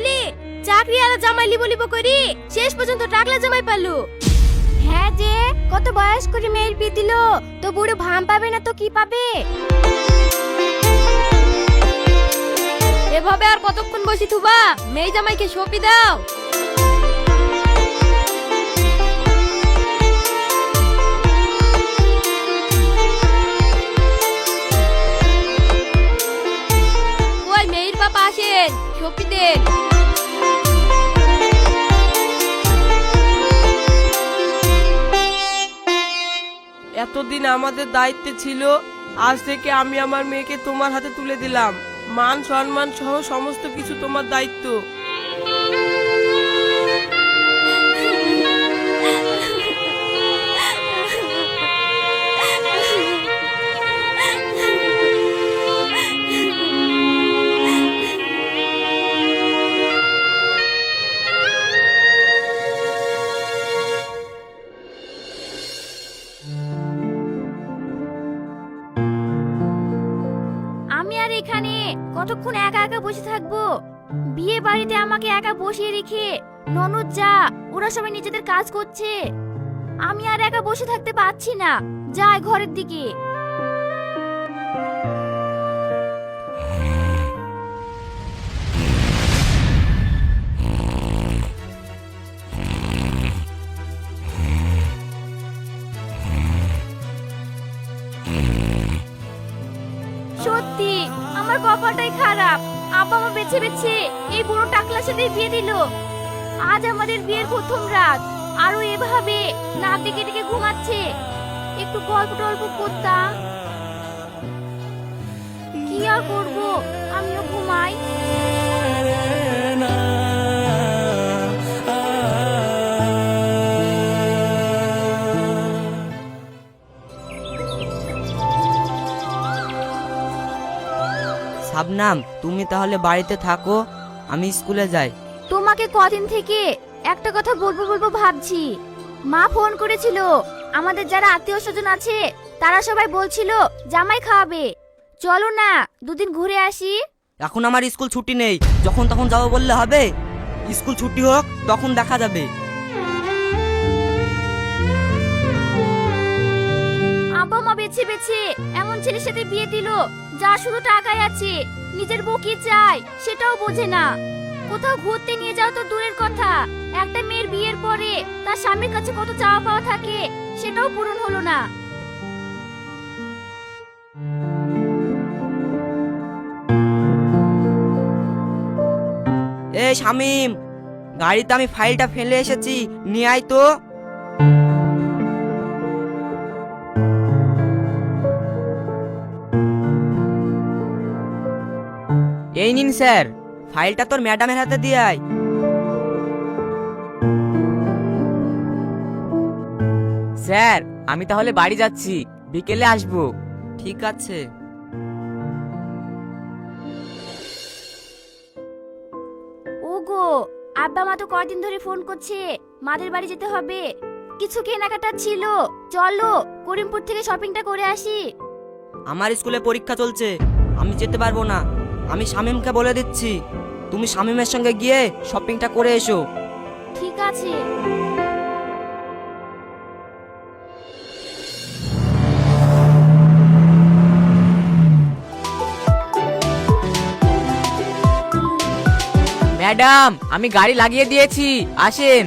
বলি চাকরি আর জামাই লিবো লিবো করি শেষ পর্যন্ত টাকলা জামাই পালু। হ্যাঁ যে কত বয়স করে মেয়ের বিয়ে দিল, তো বুড়ো ভাম পাবে না তো কি পাবে? এভাবে আর কতক্ষণ বসি থুবা, মেয়ে জামাইকে সপি দাও। ওই মেয়ের বাবা আসেন, সপি দেন। এতদিন আমাদের দায়িত্বে ছিল, আজ থেকে আমি আমার মেয়েকে তোমার হাতে তুলে দিলাম। মান সম্মান সহ সমস্ত কিছু তোমার দায়িত্ব। আমি আর এখানে কতক্ষণ একা একা বসে থাকবো? বিয়ে বাড়িতে আমাকে একা বসিয়ে রেখে ননদ যা ওরা সবাই নিজেদের কাজ করছে, আমি আর একা বসে থাকতে পারছি না। যাই ঘরের দিকে। সত্যি আমার কপালটাই খারাপ, আব্বা মা বেছে বেছে এই বুড়ো টাকলার সাথে বিয়ে দিল। আজ আমাদের বিয়ের প্রথম রাত, আরো এভাবে নাক ডেকে ডেকে ঘুমাচ্ছে। একটু গল্প টল্প করতাম। কি আর করবো, আমিও ঘুমাই। শাবনাম, তুমি তাহলে বাড়িতে থাকো, আমি স্কুলে যাই। তোমাকে কদিন থেকে একটা কথা বলবো বলবো ভাবছি। মা ফোন করেছিল, আমাদের যারা আত্মীয় স্বজন আছে তারা সবাই বলছিল জামাই খাওয়াবে। চলো না দুদিন ঘুরে আসি। এখন আমার স্কুল ছুটি নেই, যখন তখন যাবো বললে হবে? স্কুল ছুটি হোক তখন দেখা যাবে। আব্বা মা বেছে বেছে এমন ছেলের সাথে বিয়ে দিল যা শুধু টাকায় আছে, নিজের বউ কি চায় সেটাও বোঝে না। কোথাও ঘুরতে নিয়ে যাও তো দূরের কথা, একটা মেয়ের বিয়ের পরে তার স্বামীর কাছে কত চাওয়া পাওয়া থাকে সেটাও পূরণ হলো না। এ শামিম, গাড়িতে আমি ফাইলটা ফেলে এসেছি, নিয়ে আয় তো। এই নিন স্যার, ফাইলটা তোর ম্যাডামের হাতে দিয়ে আয়। স্যার, আমি তাহলে বাড়ি যাচ্ছি, বিকেলে আসবো। ঠিক আছে। ওগো, আব্বা মা তো কদিন ধরে ফোন করছে মাদের বাড়ি যেতে হবে। কিছু কেনাকাটা ছিল, চলো করিমপুর থেকে শপিংটা করে আসি। আমার স্কুলে পরীক্ষা চলছে, আমি যেতে পারবো না। আমি শামিমকে বলে দিচ্ছি, তুমি শামিমের সঙ্গে গিয়ে শপিংটা করে এসো। ঠিক আছে। ম্যাডাম, আমি গাড়ি লাগিয়ে দিয়েছি, আসেন।